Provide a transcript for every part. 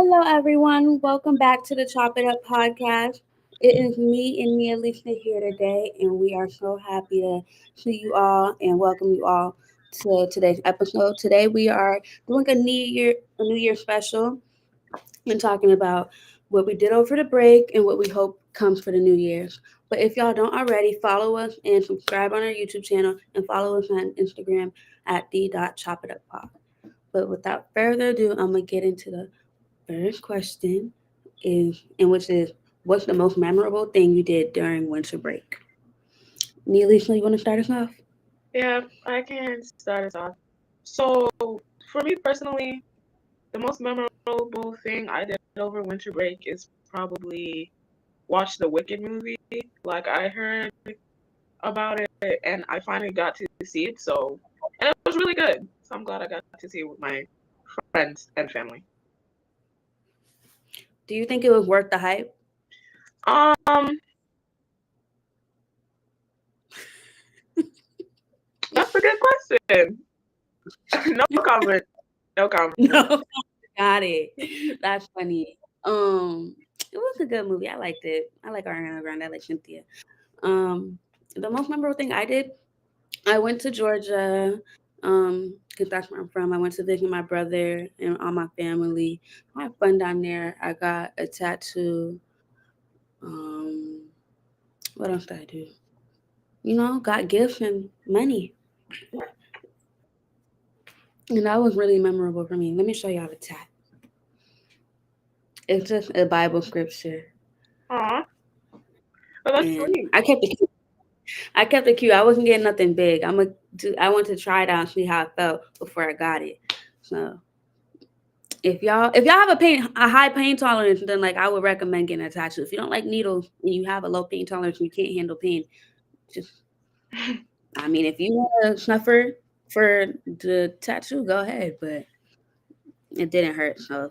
Hello, everyone. Welcome back to the Chop It Up podcast. It is me and Mia Lisa here today, and we are so happy to see you all and welcome you all to today's episode. Today, we are doing a New Year special, and talking about what we did over the break and what we hope comes for the New Year's. But if y'all don't already, follow us and subscribe on our YouTube channel and follow us on Instagram at the.chopituppod. But without further ado, I'm gonna get into the first question which is, what's the most memorable thing you did during winter break? Neely, you want to start us off? Yeah, I can start us off. So, for me personally, the most memorable thing I did over winter break is probably watch the Wicked movie. Like, I heard about it and I finally got to see it, and it was really good. So, I'm glad I got to see it with my friends and family. Do you think it was worth the hype? Um, that's a good question. No comment. No comment. No, got it. That's funny. It was a good movie. I liked it. I like Ariana Grande. I like Cynthia. The most memorable thing I did, I went to Georgia. Because that's where I'm from. I went to visit my brother and all my family. I had fun down there. I got a tattoo. Um, what else did I do? Got gifts and money. And that was really memorable for me. Let me show y'all the tat. It's just a Bible scripture. Aw, well, that's And sweet. I kept it cute. I wasn't getting nothing big. I want to try it out and see how it felt before I got it. So if y'all have a high pain tolerance, then like I would recommend getting a tattoo. If you don't like needles and you have a low pain tolerance and you can't handle pain, just if you want to suffer for the tattoo, go ahead. But it didn't hurt, so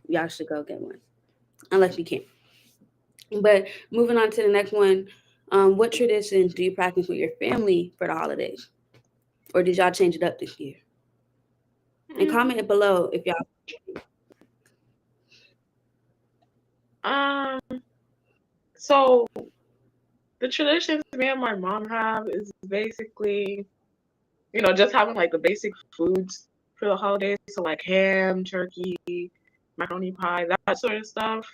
y'all should go get one unless you can't. But moving on to the next one, what traditions do you practice with your family for the holidays, or did y'all change it up this year? And Mm, comment it below if y'all. Um, so the traditions me and my mom have is basically, just having like the basic foods for the holidays. So like ham, turkey, macaroni pie, that sort of stuff.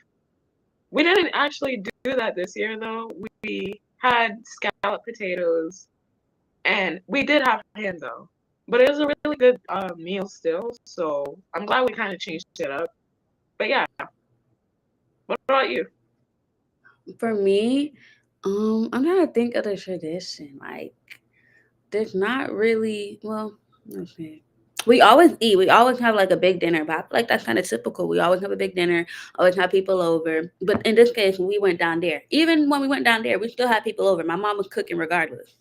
We didn't actually do that this year though. We had scalloped potatoes and we did have ham though. But it was a really good meal still. So I'm glad we kind of changed it up. But yeah, what about you? For me, I'm trying to think of the tradition. Like, there's not really. Well, let's see. We always eat. We always have like a big dinner, but I feel like that's kind of typical. We always have a big dinner, always have people over. But in this case, when we went down there, even when we went down there, we still had people over. My mom was cooking regardless.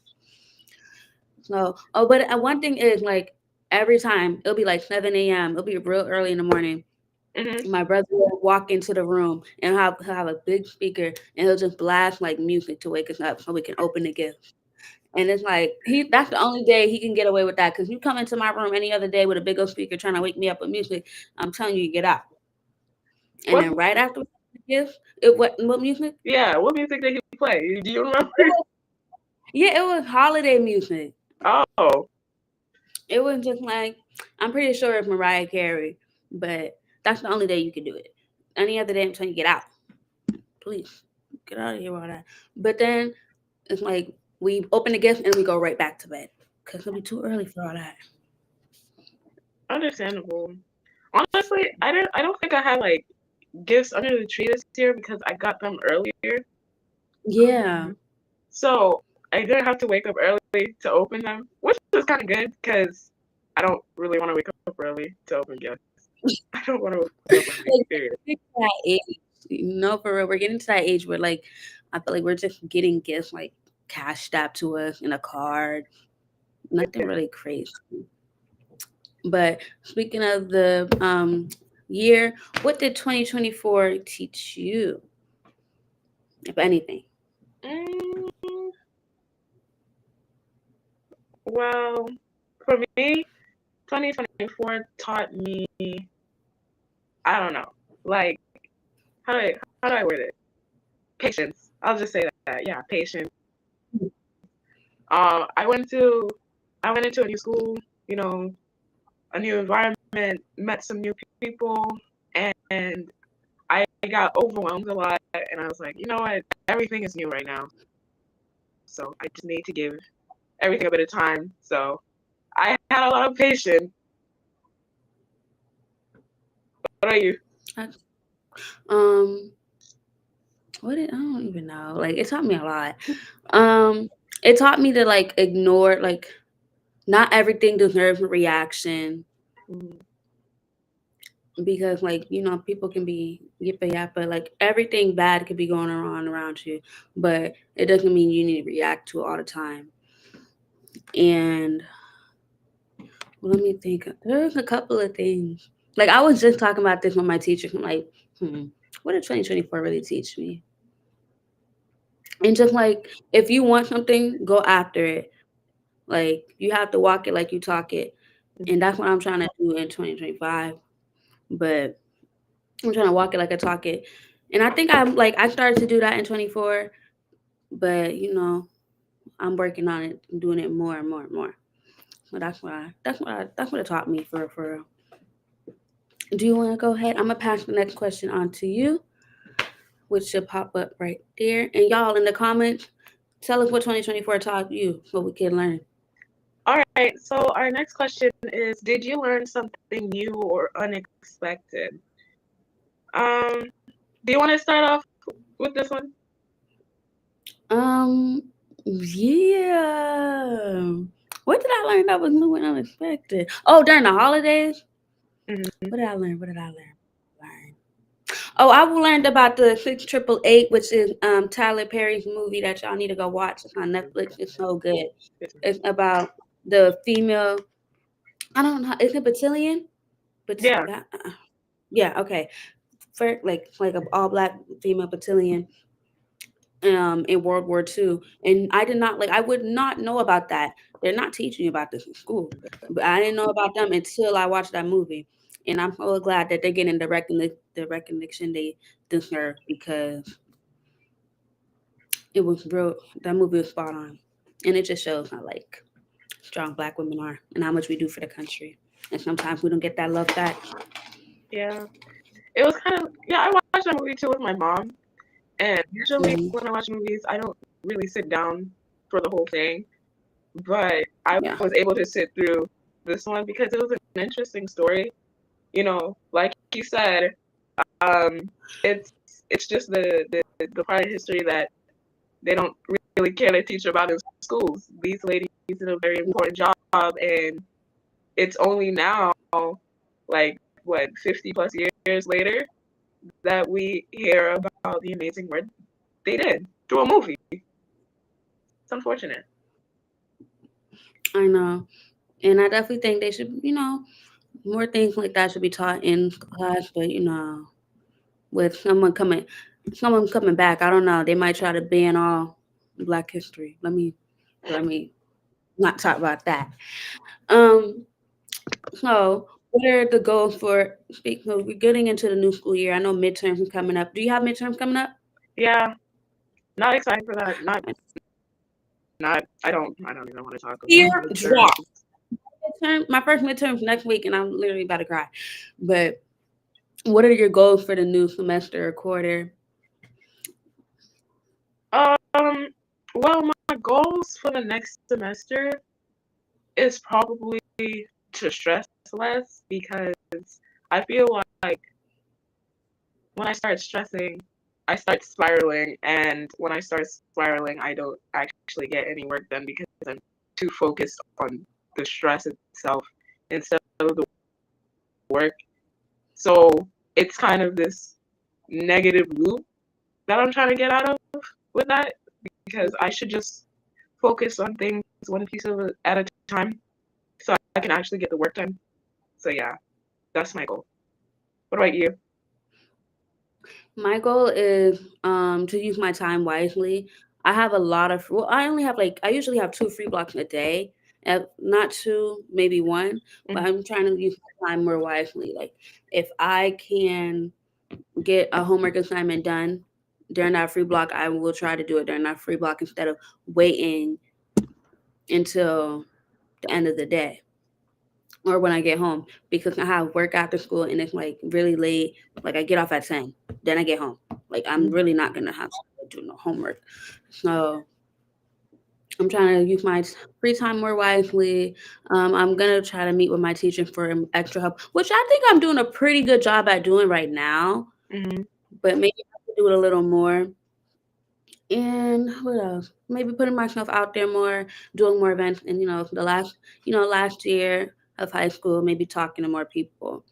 So, but one thing is like every time it'll be like 7 a.m. It'll be real early in the morning. Hmm. My brother will walk into the room and he'll have a big speaker and he'll just blast like music to wake us up so we can open the gift. And it's like that's the only day he can get away with that. Cause you come into my room any other day with a big old speaker trying to wake me up with music, I'm telling you, get out. And What? then right after the gift, what music? Yeah, what music did he play? Do you remember? It was, yeah, it was holiday music. Oh, It was just like I'm pretty sure it's Mariah Carey, but that's the only day you can do it. Any other day, I'm telling you, get out, please, get out of here with all that. But then it's like we open the gift and we go right back to bed because it'll be too early for all that. understandable. Honestly, I don't think I had like gifts under the tree this year because I got them earlier. Yeah, So I didn't have to wake up early to open them, which was kind of good because I don't really want to wake up early to open gifts. I don't want to wake up early, like period. we're getting to that age. No, for real, we're getting to that age where like I feel like we're just getting gifts like cash strapped to us in a card. Nothing really crazy. But speaking of the year, what did 2024 teach you, if anything? Mm, well, for me, 2024 taught me, I don't know. like how do I word it? Patience. I'll just say that. Yeah, patience. Um, I went to I went into a new school, you know, a new environment, met some new people, and I got overwhelmed a lot. And I was like, you know what? Everything is new right now, so I just need to give everything a bit of time. So I had a lot of patience. What about you? Um, I don't even know. Like it taught me a lot. Um, it taught me to like ignore like not everything deserves a reaction Mm, because like people can be yippa yappa like everything bad could be going on around you, but it doesn't mean you need to react to it all the time. And let me think. There's a couple of things. Like I was just talking about this with my teacher. I'm like, what did 2024 really teach me? And just like if you want something, go after it. Like you have to walk it like you talk it. And that's what I'm trying to do in 2025. But I'm trying to walk it like I talk it. And I think I started to do that in 24, but I'm working on it, doing it more and more and more. So that's what it taught me for real. Do you want to go ahead? I'm gonna pass the next question on to you, which should pop up right there. And y'all in the comments, tell us what 2024 taught you, so we can learn. All right, so our next question is, did you learn something new or unexpected? Do you want to start off with this one? Um, yeah. What did I learn that was new and unexpected? Oh, during the holidays. Hmm. What did I learn? What did I learn? Oh, I learned about the 6888, which is Tyler Perry's movie that y'all need to go watch. It's on Netflix. It's so good. It's about the female. I don't know. Is it Battalion? But Yeah. yeah, okay. For like a all black female battalion in World War II. And I would not know about that. They're not teaching you about this in school. But I didn't know about them until I watched that movie. And I'm so glad that they're getting the recognition they deserve because it was real. That movie was spot on. And it just shows how like strong black women are and how much we do for the country. And sometimes we don't get that love back. Yeah. It was kind of, yeah, I watched that movie too with my mom. And usually Mhm. when I watch movies, I don't really sit down for the whole thing. But I Yeah. was able to sit through this one because it was an interesting story. You know, like you said, um, it's it's just the part of history that they don't really care to teach about in schools. These ladies did a very important job, and it's only now, like what, 50 plus years later, that we hear about the amazing work they did through a movie. It's unfortunate. I know. And I definitely think they should, more things like that should be taught in class, but with someone coming back, I don't know. They might try to ban all Black history. Let me not talk about that. Um, so what are the goals for speaking of we're getting into the new school year? I know midterms are coming up. Do you have midterms coming up? Yeah, not excited for that. Not. I don't even want to talk Fear about midterms. drop. My first midterm's next week and I'm literally about to cry. But what are your goals for the new semester or quarter? Um. Well, my goals for the next semester is probably to stress less because I feel like when I start stressing, I start spiraling, and when I start spiraling, I don't actually get any work done because I'm too focused on the stress itself instead of the work. So it's kind of this negative loop that I'm trying to get out of with that because I should just focus on things one piece at a time so I can actually get the work done. So yeah, that's my goal. What about you? My goal is to use my time wisely. I have a lot of I only have I usually have 2 free blocks a day. Not two, maybe one, but Mhm. I'm trying to use my time more wisely. Like if I can get a homework assignment done during that free block, I will try to do it during that free block instead of waiting until the end of the day or when I get home because I have work after school and it's like really late. Like I get off at 10, then I get home. Like I'm really not gonna have to do no homework. So I'm trying to use my free time more wisely. I'm gonna try to meet with my teacher for extra help, which I think I'm doing a pretty good job at doing right now. Mm-hmm. But maybe I could do it a little more. And what else? Maybe putting myself out there more, doing more events. And last year of high school, maybe talking to more people,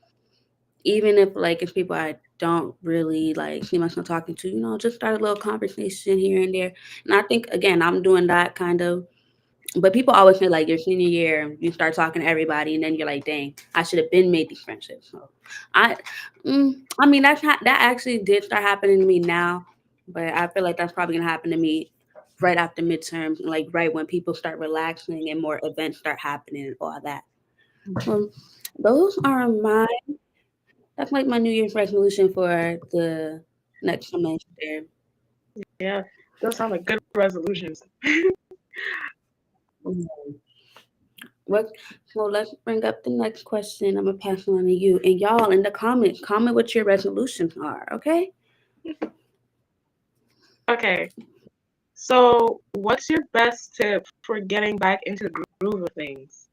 even if like it's people I don't really like see myself talking to. Just start a little conversation here and there. And I think again, I'm doing that kind of. But people always say like your senior year, you start talking to everybody, and then you're like, dang, I should have been made these friendships. So, I, I mean that actually did start happening to me now, but I feel like that's probably gonna happen to me right after midterms, like right when people start relaxing and more events start happening and all that. Um, those are my that's like my New Year's resolution for the next semester. Yeah, those sound like good resolutions. What? So let's bring up the next question. I'm gonna pass it on to you, and y'all in the comments, comment what your resolutions are. Okay. Okay, so what's your best tip for getting back into the groove of things?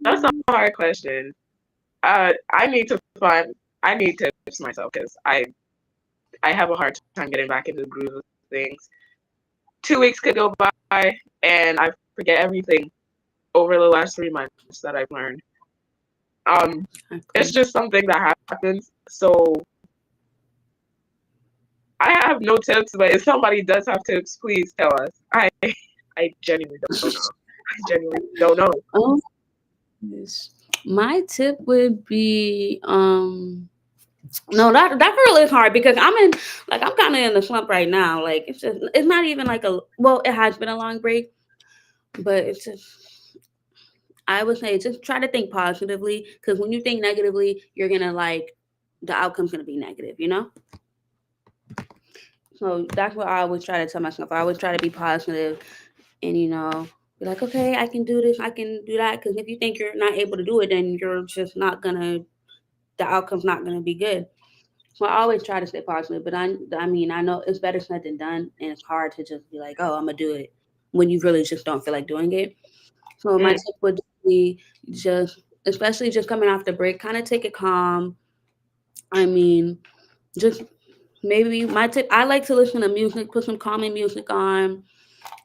That's a hard question. I need to find. I need tips myself because I have a hard time getting back into the groove of things. 2 weeks could go by and I forget everything over the last 3 months that I've learned. It's Okay. just something that happens. So I have no tips, but if somebody does have tips, please tell us. I genuinely don't know. I genuinely don't know. Um, yes. My tip would be no, that really is hard because I'm kind of in a slump right now. Like it's not even like it has been a long break, but it's just I would say just try to think positively because when you think negatively, you're gonna like the outcome's gonna be negative. So that's what I always try to tell myself. I always try to be positive and be like, okay, I can do this, I can do that. Because if you think you're not able to do it, then you're just not gonna. The outcome's not gonna be good. So I always try to stay positive. But I mean, I know it's better said than done, and it's hard to just be like, oh, I'm gonna do it when you really just don't feel like doing it. So my Mm, tip would be just, especially just coming off the break, kind of take it calm. I mean, just maybe my tip. I like to listen to music, put some calming music on.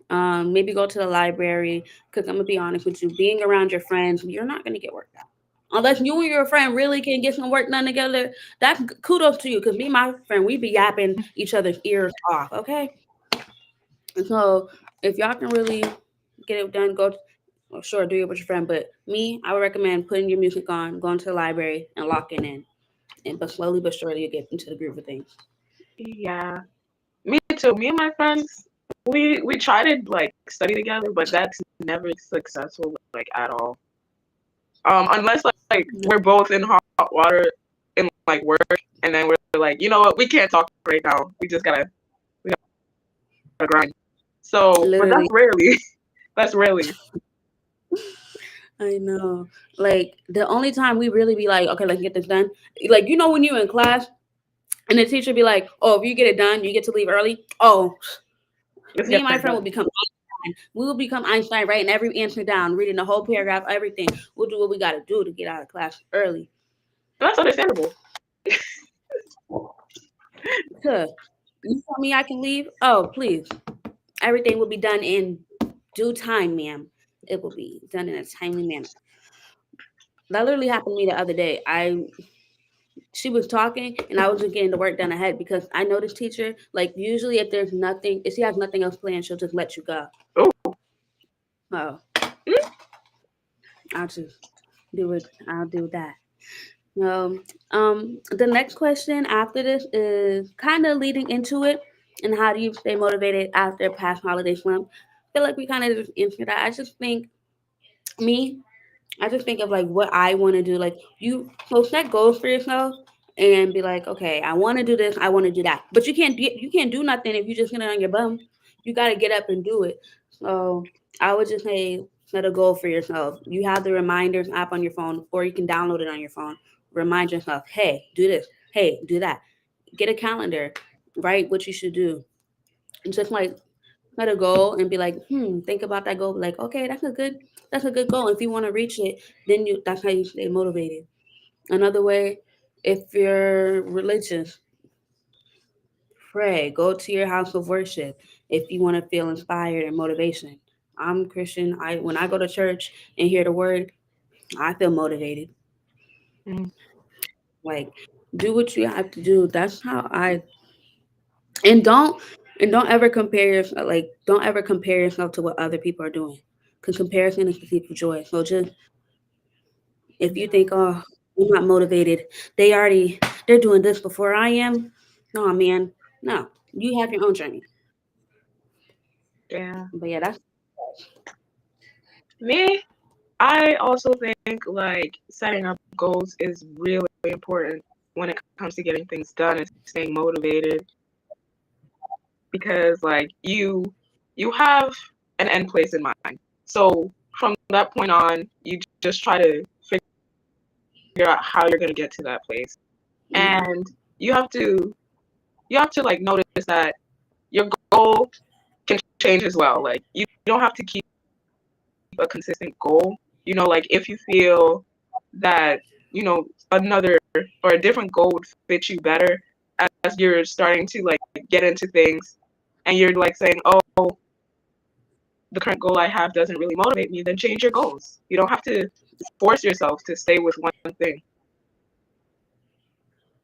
Maybe go to the library because I'm gonna be honest with you, being around your friends, you're not gonna get work done unless you and your friend really can get some work done together. That's kudos to you because me and my friend we be yapping each other's ears off. Okay, and so if y'all can really get it done, go. Well, sure, do it with your friend. But me, I would recommend putting your music on, going to the library, and locking in. And but slowly but surely you get into the groove of things. yeah, me too. Me and my friends, we try to like study together, but that's never successful like at all. Unless like we're both in hot water in like work, and then we're like, you know what, we can't talk right now. We gotta grind. So, but that's Literally, rarely. That's rarely. I know. Like the only time we really be like, okay, let's get this done. Like when you're in class and the teacher be like, oh, if you get it done, you get to leave early. Oh, Let's me get and my that friend will done. become Einstein. We will become Einstein, writing every answer down, reading the whole paragraph, everything. We'll do what we got to do to get out of class early. And that's understandable. Huh. You tell me I can leave? Oh, please. Everything will be done in due time, ma'am. It will be done in a timely manner. That literally happened to me the other day. She was talking and I was just getting the work done ahead because I know this teacher, like usually if she has nothing else planned, she'll just let you go. Oh, Oh, I'll just do it. I'll do that. The next question after this is kind of leading into it, and how do you stay motivated after past holiday slump? I feel like we kind of just answered that. I just think me. I just think of like what I want to do. Like so set goals for yourself and be like, okay, I want to do this, I want to do that. But you can't do nothing if you just sit on your bum. You got to get up and do it. So I would just say set a goal for yourself. You have the reminders app on your phone, or you can download it on your phone. Remind yourself, hey, do this. Hey, do that. Get a calendar. Write what you should do. And just like set a goal and be like, think about that goal. Like, okay, that's a good goal. If you want to reach it, then that's how you stay motivated. Another way, if you're religious, pray. Go to your house of worship if you want to feel inspired and motivation. I'm Christian. I when I go to church and hear the word, I feel motivated. Mm-hmm. Like, do what you have to do. That's how I and don't and don't ever compare yourself. Like, don't ever compare yourself to what other people are doing, because comparison is the thief of joy. So just if you Yeah. think, oh, I'm not motivated, they're doing this before I am. No, man, no. You have your own journey. Yeah. But yeah, that's Me, I also think like setting up goals is really important when it comes to getting things done and staying motivated because like you have an end place in mind. So from that point on, you just try to figure out how you're going to get to that place. hmm And you have to you have to like notice that your goal can change as well. Like you don't have to keep a consistent goal. You know, like if you feel that, you know, another or a different goal would fit you better as you're starting to like get into things and you're like saying, oh, the current goal I have doesn't really motivate me, then change your goals. You don't have to force yourself to stay with one thing.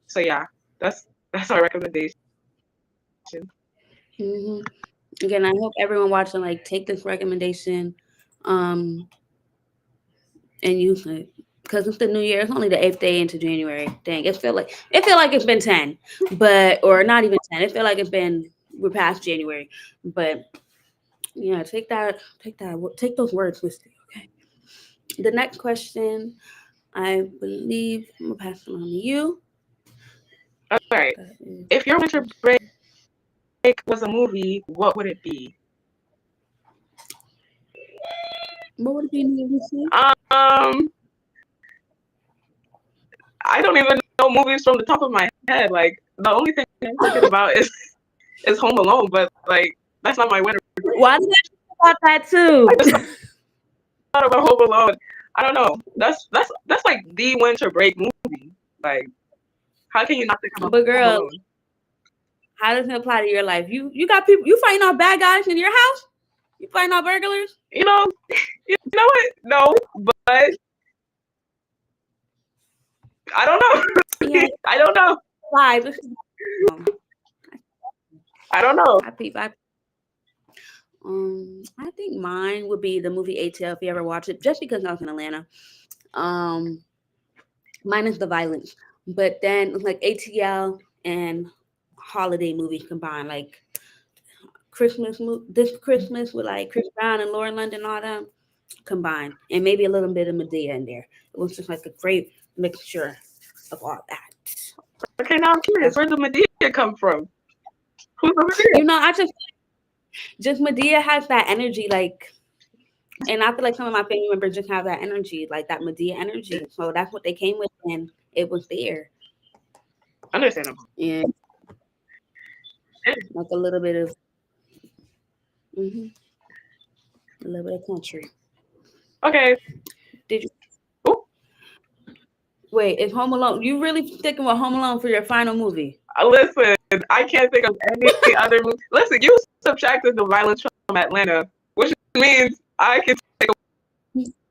So yeah, that's our recommendation. hmm Again, I hope everyone watching like take this recommendation, um, and use it because it's the new year. It's only the 8th day into January. Dang, it feel like it's been 10, but or not even 10. It feel like we're past January, but yeah, take those words with you. Okay. The next question, I believe I'm gonna pass it on to you. All right. That is, If your winter break was a movie, what would it be? what would it be in the Um, I don't even know movies from the top of my head. Like the only thing I'm thinking about is Home Alone, but like that's not my winter break. Why did I think about that too? I just thought about Home Alone. I don't know. That's like the winter break movie. Like how can you not think about But Home girl, Alone? how does it apply to your life? You got people you fighting off bad guys in your house? You fighting off burglars? You know, you know what? No, but I don't Yeah, know. I don't know. live. Um, I don't know. I I think mine would be the movie ATL if you ever watch it, just because I was in Atlanta. Um, minus the violence, but then it's like ATL and holiday movies combined, like this Christmas with like Chris Brown and Lauren London, all them combined, and maybe a little bit of Medea in there. It was just like a great mixture of all that. Okay, now I'm curious. That's Where did Medea come from? Who's the Medea? I just Medea has that energy, like, and I feel like some of my family members just have that energy, like that Medea energy. So that's what they came with, and it was there, Understandable. and like a little bit of, hmm a little bit of country. Okay. Did you Ooh, wait? Is Home Alone? You really sticking with Home Alone for your final movie? listen, I can't think of any other movie. Listen, you subtracted the violence from Atlanta, which means I can take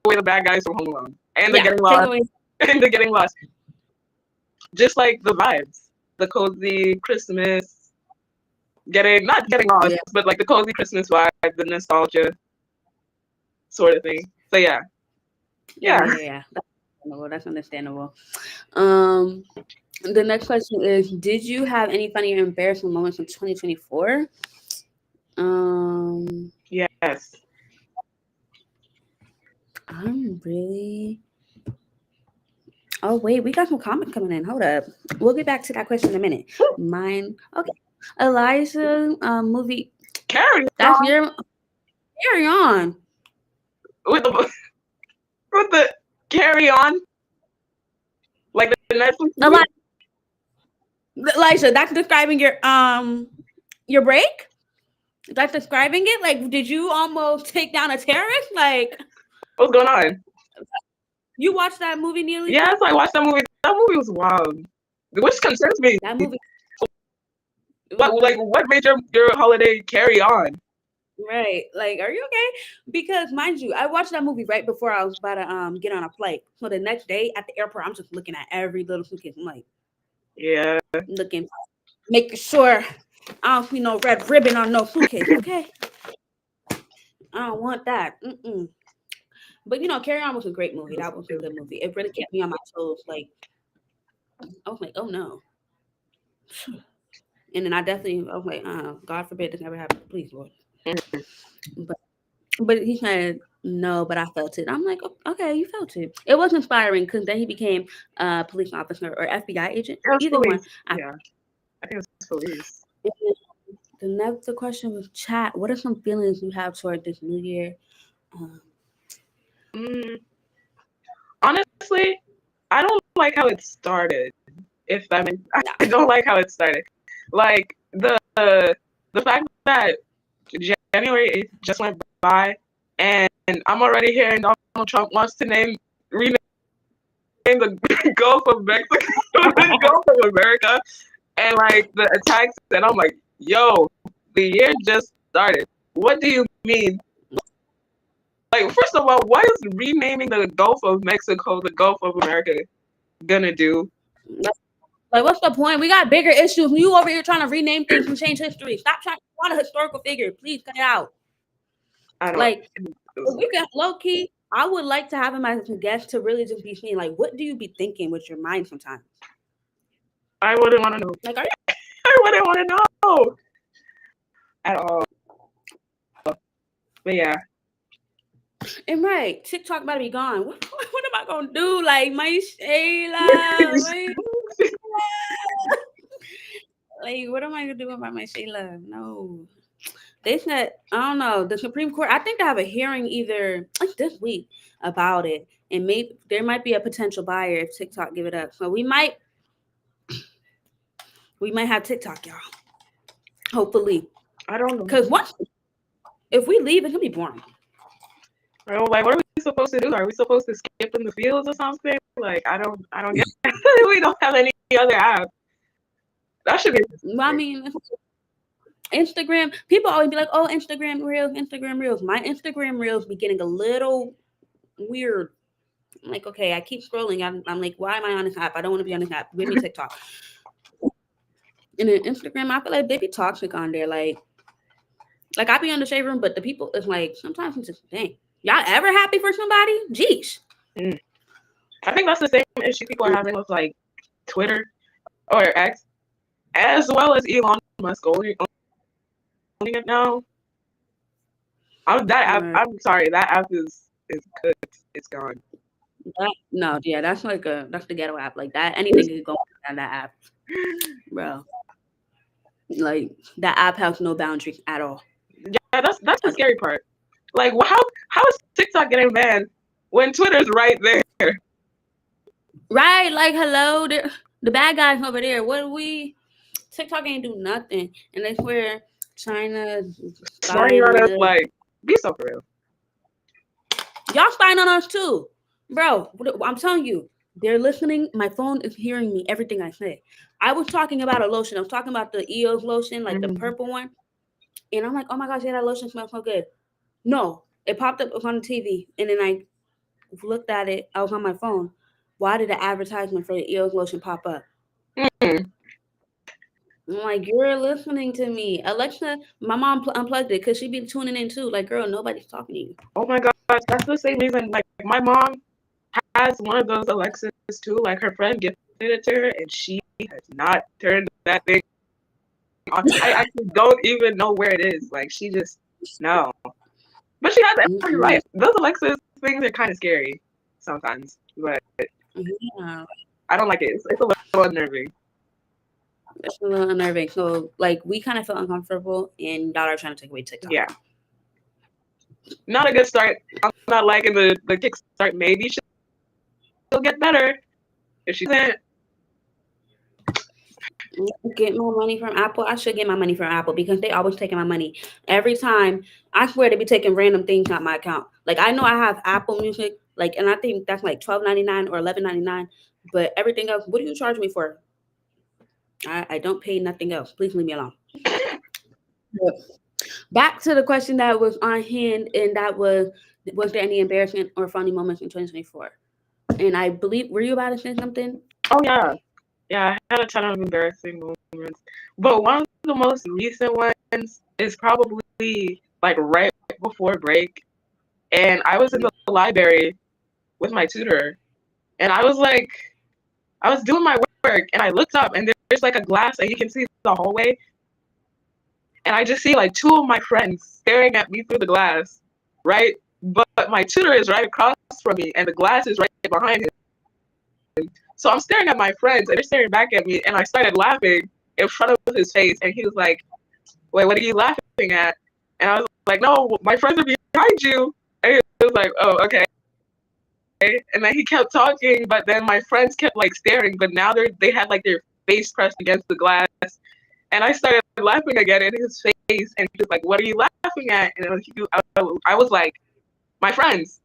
away the bad guys from Home Alone and the Yeah, getting take lost away. and the getting lost. Just like the vibes, the cozy Christmas, not getting lost, Yeah, but like the cozy Christmas vibe, the nostalgia sort of thing. So yeah, yeah, yeah. yeah, yeah. That's understandable. That's understandable. Um, the next question is: did you have any funny or embarrassing moments in 2024? Um, Yes. I'm really. Oh wait, we got some comments coming in. Hold up. We'll get back to that question in a minute. Mine. Okay. Eliza, movie. Carry That's on your. Carry on. with the with the carry on, like the Netflix movie. Eliza, that's describing your break. That's describing it. Like, did you almost take down a terrorist? Like, What's going on? you watched that movie, Neely? Yes, I watched that movie. That movie was wild, which concerns me. That movie. What made your holiday carry on? Right. Like, are you okay? Because mind you, I watched that movie right before I was about to get on a flight. So the next day at the airport, I'm just looking at every little suitcase. I'm like, Yeah. looking, making sure I don't see no red ribbon on no suitcase. Okay. I don't want that. Mm-mm. But Carry On was a great movie. That was a good movie. It really kept me on my toes. Like, I was like, oh no. And then I was like, God forbid this never happens. Please, Lord. But he said no, but I felt it. I'm like, okay, you felt it. It was inspiring because then he became a police officer or FBI agent. Either police. one. Yeah, I think it's police. The next question was chat. What are some feelings you have toward this new year? Honestly, I don't like how it started. If that makes, I don't like how it started. Like the fact that January 8th just went by, and I'm already hearing Donald Trump wants to rename the Gulf of Mexico the Gulf of America, and like the attacks, and I'm like, yo, the year just started. What do you mean? Like, first of all, what is renaming the Gulf of Mexico the Gulf of America gonna do? Like, what's the point? We got bigger issues. You over here trying to rename things and change history. Stop trying to want a historical figure. Please cut it out. I don't like we got low key. I would like to have him as a guest to really just be seeing, like, what do you be thinking with your mind sometimes? I wouldn't want to know. Like, I wouldn't want to know at all. But yeah. And right, TikTok about to be gone. What am I gonna do? Like, my Shayla, like, what am I gonna do about my Shayla? No, they said, I don't know. The Supreme Court, I think they have a hearing either like this week about it, and maybe there might be a potential buyer if TikTok give it up. So we might have TikTok, y'all. Hopefully, I don't know. Because if we leave, it's gonna be boring. Like, what are we supposed to do? Are we supposed to skip in the fields or something? Like, I don't get it. We don't have any other app. That should be. I mean, Instagram, people always be like, oh, Instagram Reels. My Instagram Reels be getting a little weird. I'm like, okay, I keep scrolling. I'm like, why am I on this app? I don't want to be on this app. Give me TikTok. And then Instagram, I feel like they be toxic on there. Like I be on the shade room, but the people, it's like, sometimes it's just, dang. Y'all ever happy for somebody? Jeez. I think that's the same issue people are having with like Twitter or X, as well as Elon Musk owning it now. I'm sorry, that app is good. It's gone. That's that's the ghetto app. Like that, anything can go on that app, bro. Like that app has no boundaries at all. Yeah, that's the scary part. Like, how is TikTok getting banned when Twitter's right there? Right, like, hello, the bad guys over there. TikTok ain't do nothing, and that's where China's spying on us. Like, be so for real. Y'all spying on us too, bro. I'm telling you, they're listening. My phone is hearing me everything I say. I was talking about a lotion. I was talking about the EOS lotion, like the purple one, and I'm like, oh my gosh, yeah, that lotion smells so good. No, it popped up on the TV, and then I looked at it. I was on my phone. Why did the advertisement for the EOS lotion pop up? I'm like, you're listening to me. Alexa, my mom unplugged it because she be tuning in too. Like, girl, nobody's talking to you. Oh my gosh, that's the same reason. Like, my mom has one of those Alexas too. Like, her friend gifted it to her, and she has not turned that thing on. I actually don't even know where it is. Like, she just no. But she has every right. Those Alexas things are kind of scary sometimes, but Yeah, I don't like it. It's a little unnerving. it's a little unnerving. So like we kind of feel uncomfortable, and y'all are trying to take away TikTok. Yeah, not a good start. I'm not liking the kickstart. Maybe she'll get better. If she doesn't, Get my money from Apple. I should get my money from Apple because they always taking my money every time. I swear they be taking random things out my account. Like I know I have Apple Music, like, and I think that's like $12.99 or $11.99. But everything else, what do you charge me for? I don't pay nothing else. Please leave me alone. But back to the question that was on hand, and that was there any embarrassing or funny moments in 2024? And I believe, were you about to say something? oh yeah, I had a ton of embarrassing moments, but one of the most recent ones is probably like right before break, and I was in the library with my tutor, and I was doing my work, and I looked up, and there's like a glass, and you can see the hallway, and I just see like two of my friends staring at me through the glass, right? But my tutor is right across from me, and the glass is right behind him. So I'm staring at my friends, and they're staring back at me, and I started laughing in front of his face, and he was like, "Wait, what are you laughing at?" And I was like, "No, my friends are behind you." And he was like, "Oh, okay." And then he kept talking, but then my friends kept like staring, but now they had like their face pressed against the glass. And I started laughing again in his face, and he was like, "What are you laughing at?" And I was like, "My friends."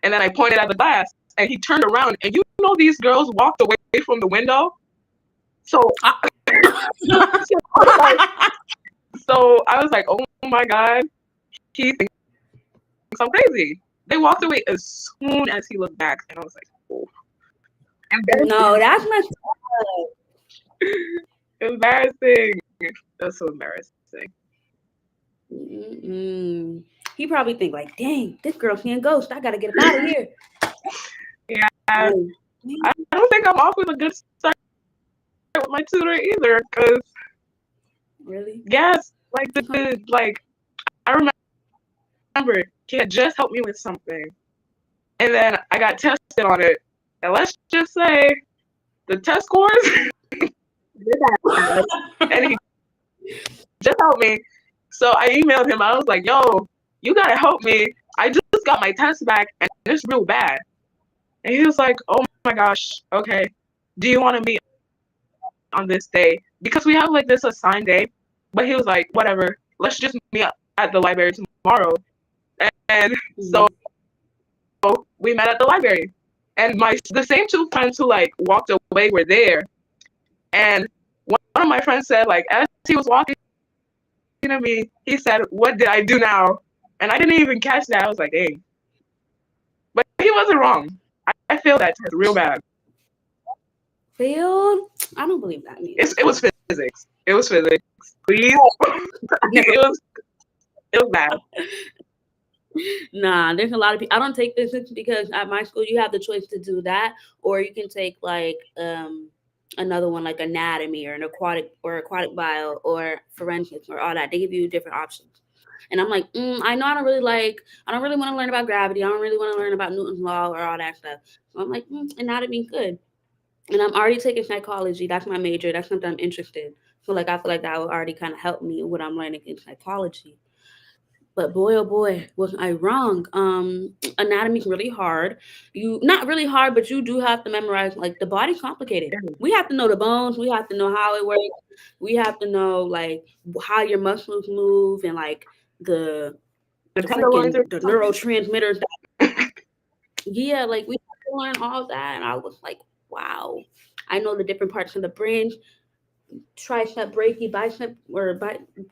And then I pointed at the glass, and he turned around, and you know these girls walked away from the window. So, so I was like, "Oh my god, he thinks I'm crazy." They walked away as soon as he looked back, and I was like, "Oh, No, that's my. embarrassing." That's so embarrassing. Mm-mm. He probably think like, dang, this girl seeing ghosts. I gotta get up out of here. Yeah, Mm. I don't think I'm off with a good start with my tutor either, because Really? yes, like I remember he had just helped me with something, and then I got tested on it, and let's just say the test scores did that, and he just helped me. So I emailed him. I was like, "Yo, you gotta help me. I just got my test back, and it's real bad." And he was like, "Oh my gosh, okay. Do you want to meet on this day?" Because we have like this assigned day. But he was like, "Whatever. Let's just meet up at the library tomorrow." And so we met at the library. And the same two friends who like walked away were there. And one of my friends said, like, as he was walking to me, he said, "What did I do now?" And I didn't even catch that. I was like, "Dang." But he wasn't wrong. I feel that test real bad. Failed? I don't believe that. It was physics. It was physics. Please. It was bad. Nah, there's a lot of people. I don't take physics because at my school you have the choice to do that, or you can take like another one like anatomy or an aquatic bio or forensics or all that. They give you different options. And I'm like, I know I don't really want to learn about gravity. I don't really want to learn about Newton's law or all that stuff. So I'm like, anatomy good. And I'm already taking psychology. That's my major. That's something I'm interested in. So like I feel like that would already kind of help me with what I'm learning in psychology. But boy, oh boy, was I wrong. Anatomy's really hard. You not really hard, but you do have to memorize. Like the body's complicated. We have to know the bones. We have to know how it works. We have to know like how your muscles move and like the tenderloins or the something. neurotransmitters. Yeah, like we have to learn all that. And I was like, wow. I know the different parts of the brain. Tricep brachii, bicep or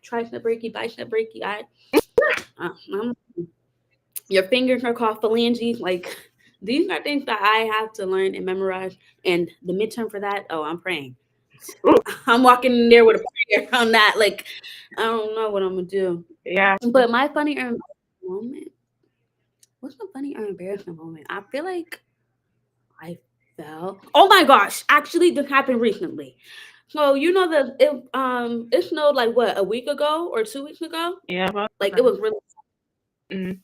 tricep brachii, bicep brachii. Your fingers are called phalanges. Like these are things that I have to learn and memorize. And the midterm for that, oh, I'm praying. I'm walking in there with a prayer on that. Like I don't know what I'm gonna do. Yeah. But my funny or embarrassing moment. What's a funny or embarrassing moment? I feel like I fell. Oh my gosh! Actually, this happened recently. So you know that it snowed like what, a week ago or 2 weeks ago? Yeah. Like it was really. Mm.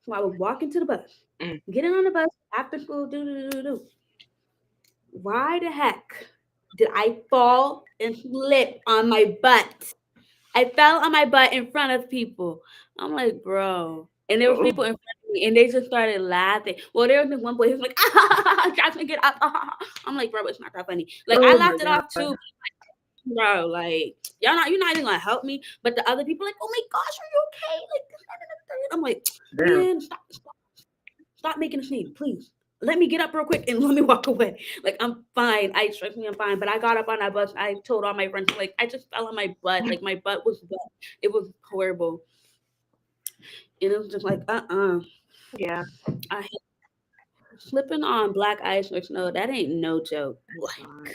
So I was walking to the bus, Mm. getting on the bus after school, do. Why the heck did I fall and slip on my butt? I fell on my butt in front of people. I'm like, bro. And there was Oh, people in front of me, and they just started laughing. Well, there was this one boy who was like, Jasmine, get up. I'm like, bro, it's not that funny. Like, I oh my laughed it god. off too, bro. Like, you're not even gonna help me. But the other people like, oh my gosh, are you okay? Like, I'm like, Damn. man, stop making a scene, please. Let me get up real quick and let me walk away. Like, I'm fine. Trust me, I'm fine. But I got up on that bus. I told all my friends, like, I just fell on my butt. Like, my butt was wet. It was horrible. And it was just like, Yeah. I slipping on black ice or snow. That ain't no joke. It's not.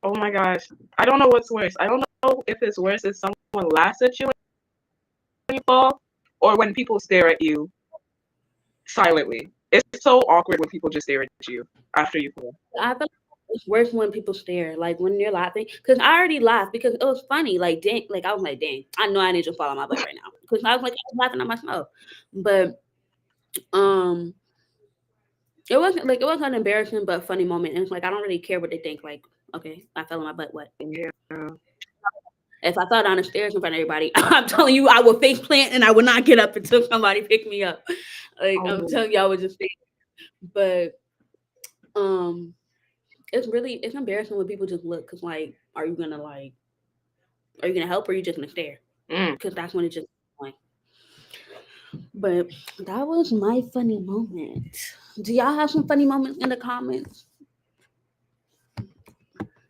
Oh my gosh. I don't know what's worse. I don't know if it's worse if someone laughs at you when you fall or when people stare at you silently. It's so awkward when people just stare at you after you fall. I feel like it's worse when people stare, like when you're laughing. Because I already laughed because it was funny. Like, dang, like I was like, dang, I know I need to fall on my butt right now. Because I was like, I was laughing at myself. But um it wasn't embarrassing but funny moment. And it's like I don't really care what they think. Like, okay, I fell on my butt, what? Yeah. If I fell down the stairs in front of everybody, I'm telling you, I would face plant and I would not get up until somebody picked me up. Like I'm Oh, telling you, I would just stay. But um, it's embarrassing when people just look. Cause like, are you gonna help or are you just gonna stare? mm. Because that's when it just like. But that was my funny moment. Do y'all have some funny moments in the comments?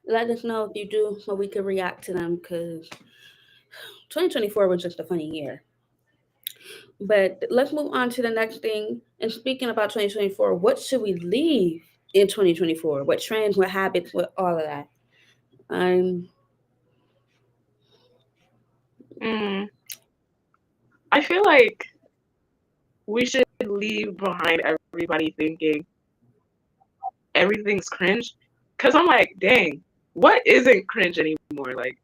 Let us know if you do, so we can react to them. Cause 2024 was just a funny year. But let's move on to the next thing. And speaking about 2024, what should we leave in 2024? What trends, what habits, what all of that? Um, Mm. I feel like we should leave behind everybody thinking everything's cringe. Cause I'm like, dang, what isn't cringe anymore? Like,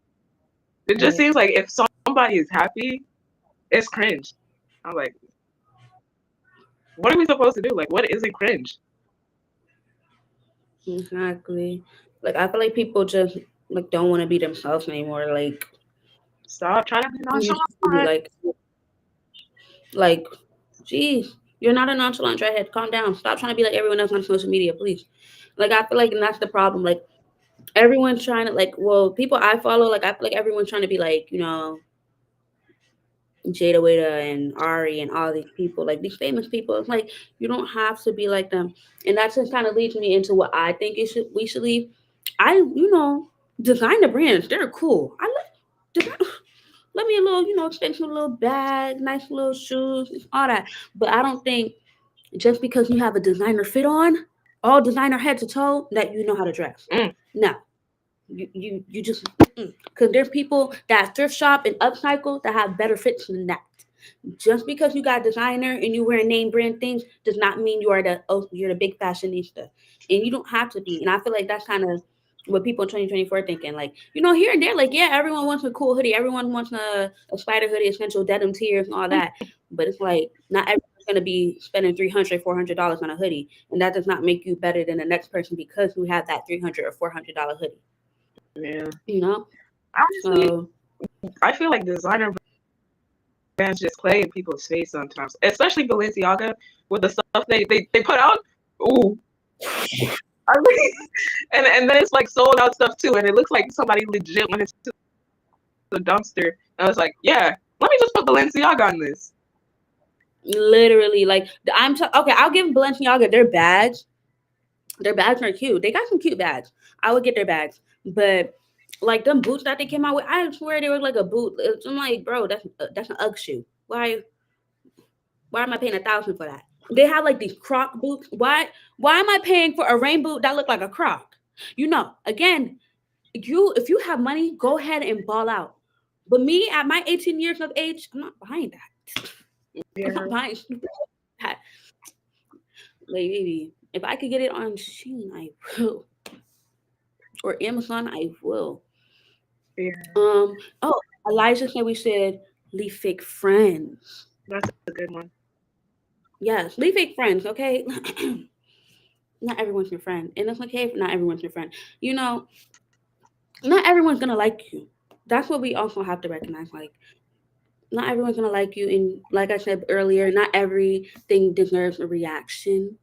it just right. seems like if somebody is happy, it's cringe. I'm like, what are we supposed to do? Like, what isn't cringe? Exactly. Like I feel like people just like don't want to be themselves anymore. Like Stop trying to be you used to be nonchalant. like, geez, you're not a nonchalant redhead. Calm down. Stop trying to be like everyone else on social media, please. Like I feel like, and that's the problem. Like everyone's trying to like, well, people I follow, like I feel like everyone's trying to be like, Jada Wada and Ari and all these people, like these famous people. It's like you don't have to be like them, and that just kind of leads me into what I think we should leave. Designer brands, they're cool. Design, let me a little, expensive little bag, nice little shoes, all that. But I don't think just because you have a designer fit on, all designer head to toe, that you know how to dress. Mm. No, you just because there's people that thrift shop and upcycle that have better fits than that. Just because you got designer and you wear name brand things does not mean you're the big fashionista, and you don't have to be. And I feel like that's kind of what people in 2024 thinking. Like here and there, like yeah, everyone wants a cool hoodie, everyone wants a spider hoodie, essential denim tears, and all that. But it's like not everyone's gonna be spending $300-$400 on a hoodie, and that does not make you better than the next person because you have that $300 or $400 hoodie. Yeah. You know, Honestly, so I feel like designer brands just play in people's face sometimes, especially Balenciaga with the stuff they put out. Ooh, I mean, and then it's like sold out stuff too, and it looks like somebody legit went into the dumpster and I was like, yeah, let me just put Balenciaga on this. literally, like okay. I'll give Balenciaga their bags. Their bags are cute. They got some cute bags. I would get their bags, but like them boots that they came out with, I swear they were like a boot. I'm like, bro, that's an UGG shoe. Why am I paying 1,000 for that? They have like these Croc boots. Why am I paying for a rain boot that look like a Croc? Again, if you have money, go ahead and ball out. But me at my 18 years of age, I'm not buying that. I'm Yeah, not buying that. Like baby, if I could get it on Shein, I will. Or Amazon, I will. yeah, Oh, Elijah said we should leave fake friends. that's a good one. Yes, leave fake friends, okay? Not everyone's your friend, and it's okay if not everyone's your friend. You know, not everyone's gonna like you. That's what we also have to recognize. Like, not everyone's gonna like you, and like I said earlier, not everything deserves a reaction.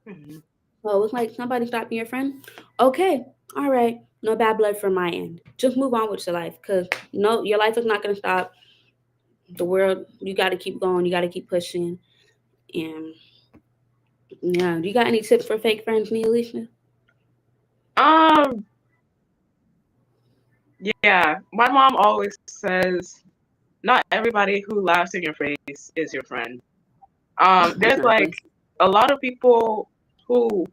Mhm. So it's like somebody stop being your friend. Okay, all right, no bad blood from my end. Just move on with your life, cause no, your life is not gonna stop. The world, you got to keep going. You got to keep pushing. And yeah, you got any tips for fake friends, me, Alicia? Um, yeah, my mom always says not everybody who laughs in your face is your friend. There's like Exactly. a lot of people who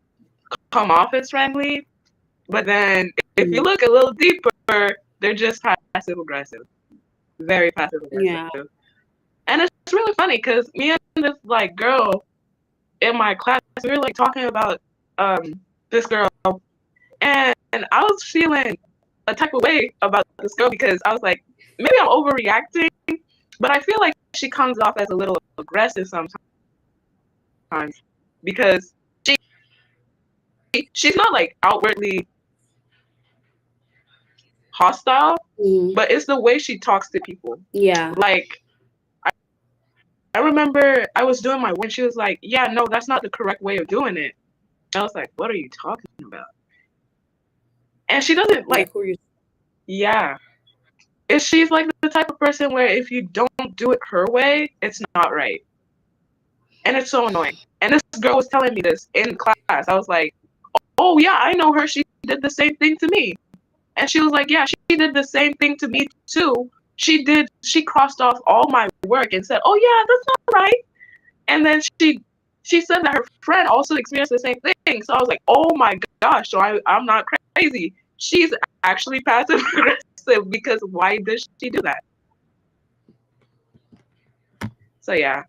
come off as friendly, but then if you Mm, look a little deeper, they're just passive aggressive, very passive yeah. aggressive. And it's really funny because me and this like girl in my class, we were like talking about this girl, and I was feeling a type of way about this girl because I was like, maybe I'm overreacting, but I feel like she comes off as a little aggressive sometimes because she's not like outwardly hostile, Mm, but it's the way she talks to people. yeah. Like I remember I was doing my when she was like, "Yeah, no, that's not the correct way of doing it." I was like, "What are you talking about?" And she doesn't like, Like who are you? yeah. If she's like the type of person where if you don't do it her way, it's not right. And it's so annoying. And this girl was telling me this in class. I was like, "Oh yeah, I know her. She did the same thing to me." And she was like, "Yeah, she did the same thing to me too. She crossed off all my work and said, 'Oh yeah, that's not right.'" And then she said that her friend also experienced the same thing. So I was like, "Oh my gosh, so I'm not crazy. She's actually passive aggressive because why does she do that?" So yeah.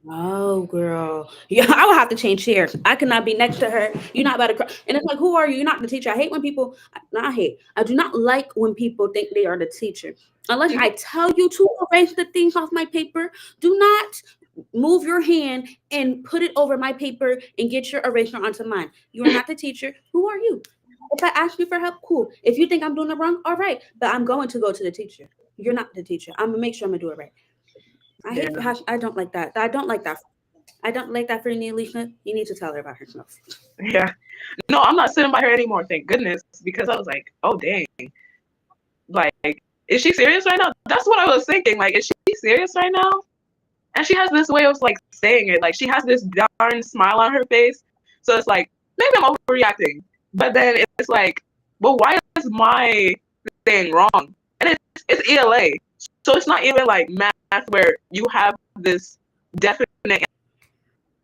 Oh, girl. Yeah, I would have to change chairs. I could not be next to her. You're not about to cry. And it's like, who are you? You're not the teacher. I hate when people, not hate. I do not like when people think they are the teacher. Unless I tell you to erase the things off my paper, do not move your hand and put it over my paper and get your eraser onto mine. You are not the teacher. Who are you? If I ask you for help, cool. If you think I'm doing it wrong, all right. But I'm going to go to the teacher. You're not the teacher. I'm gonna make sure I'm gonna do it right. I hate. Yeah. I don't like that. I don't like that. I don't like that for Alicia. You need to tell her about herself. Yeah. No, I'm not sitting by her anymore, thank goodness, because I was like, oh dang. Like, is she serious right now? That's what I was thinking. Like, is she serious right now? And she has this way of like saying it. Like she has this darn smile on her face. So it's like, maybe I'm overreacting. But then it's like, well, why is my thing wrong? And it's ELA. So it's not even like math where you have this definite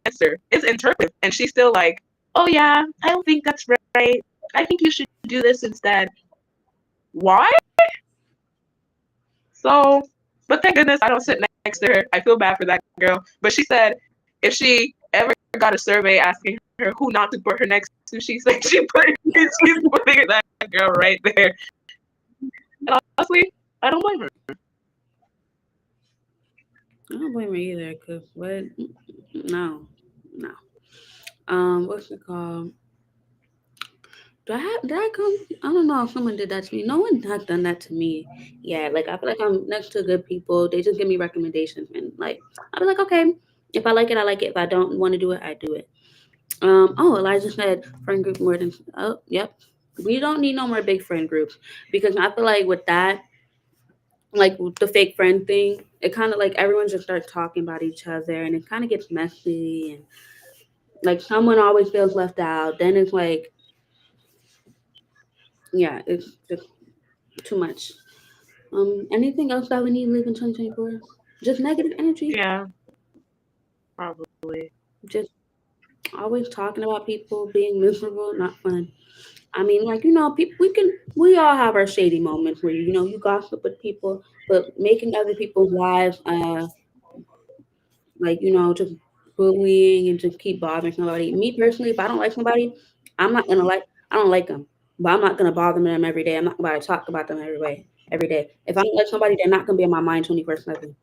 answer. It's interpretive. And she's still like, oh yeah, I don't think that's right. I think you should do this instead. Why? So, but thank goodness I don't sit next to her. I feel bad for that girl. But she said if she ever got a survey asking her who not to put her next to, she said she's putting that girl right there. And honestly, I don't blame her. I don't blame her either. Cause what? No, no. What's it called? Did I come? I don't know if someone did that to me. No one has done that to me. Yeah, like I feel like I'm next to good people. They just give me recommendations, and like I'll be like, okay, if I like it, I like it. If I don't want to do it, I do it. Oh, Elijah said friend group more than. Oh, yep. We don't need no more big friend groups because I feel like with that, like with the fake friend thing, it kind of like everyone just starts talking about each other, and it kind of gets messy, and like someone always feels left out. Then it's like, yeah, it's just too much. Anything else that we need to live in 2024? Just negative energy. Yeah, probably. Just always talking about people being miserable, not fun. I mean, like people we all have our shady moments where you gossip with people, but making other people's lives like just bullying and just keep bothering somebody. Me personally, if I don't like somebody, I'm not gonna like I don't like them, but I'm not gonna bother them every day. I'm not gonna talk about them every day. If I don't like somebody, they're not gonna be in my mind 24/7.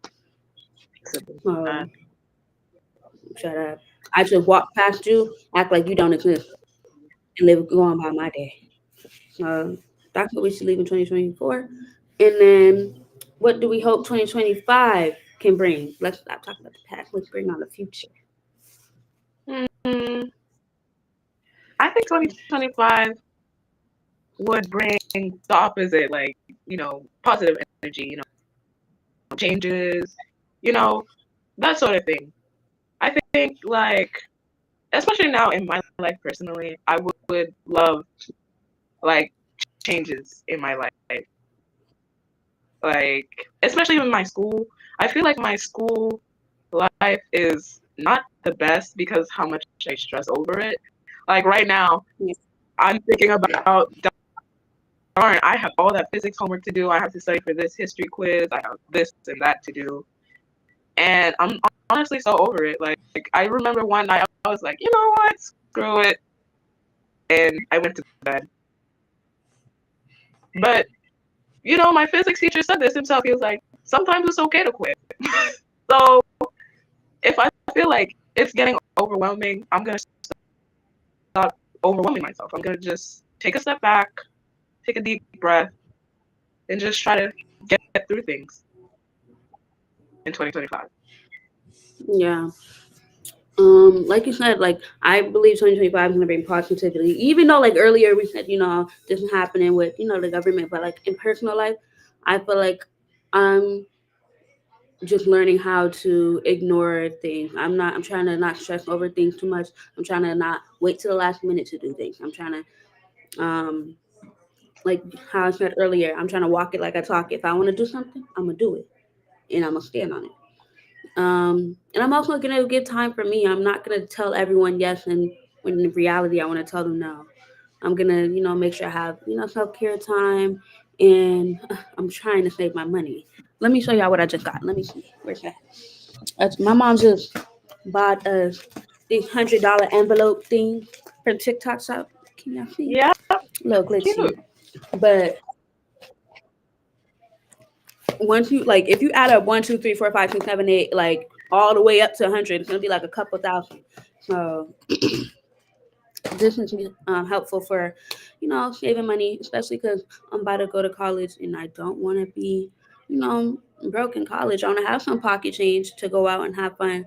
Simple as So that. Shut up. I just walk past you, act like you don't exist, and live go on by my day. That's what we should leave in 2024. And then what do we hope 2025 can bring? Let's stop talking about the past. Let's bring on the future. Mm, I think 2025 would bring the opposite, like, positive energy, changes, you know, that sort of thing. I think, like, especially now in my life personally, I would love, like, changes in my life. Like, especially in my school. I feel like my school life is not the best because how much I stress over it. Like, right now, Yeah. I'm thinking about, darn, I have all that physics homework to do. I have to study for this history quiz. I have this and that to do. And I'm honestly so over it. Like, I remember one night I was like, you know what? Screw it. And I went to bed. But, my physics teacher said this himself. He was like, sometimes it's okay to quit. So if I feel like it's getting overwhelming, I'm going to stop overwhelming myself. I'm going to just take a step back, take a deep breath, and just try to get through things in 2025. Yeah. Like you said, like I believe 2025 is gonna bring positivity. Even though like earlier we said, this is happening with, the government, but like in personal life, I feel like I'm just learning how to ignore things. I'm trying to not stress over things too much. I'm trying to not wait till the last minute to do things. I'm trying to like how I said earlier, I'm trying to walk it like I talk. If I want to do something, I'm gonna do it and I'm gonna stand on it. And I'm also gonna give time for me. I'm not gonna tell everyone yes, and when in reality I want to tell them no. I'm gonna, make sure I have, self care time, and I'm trying to save my money. Let me show y'all what I just got. Let me see. Where's that? My mom just bought these $100 envelope thing from TikTok shop. Can y'all see? Yeah, A little glitchy, cute. but once you like, if you add up 1, 2, 3, 4, 5, 6, 7, 8, like all the way up to 100, it's gonna be like a couple thousand. So this is helpful for, saving money, especially because I'm about to go to college and I don't want to be, broke in college. I want to have some pocket change to go out and have fun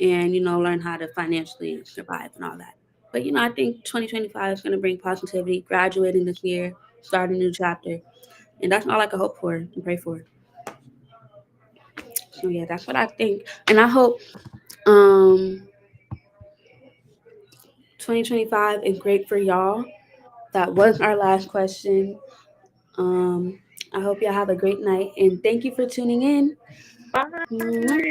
and, learn how to financially survive and all that. But, I think 2025 is going to bring positivity, graduating this year, start a new chapter. And that's all I can hope for and pray for. So, yeah, that's what I think. And I hope 2025 is great for y'all. That was our last question. Um, I hope y'all have a great night and thank you for tuning in. Bye. Mwah.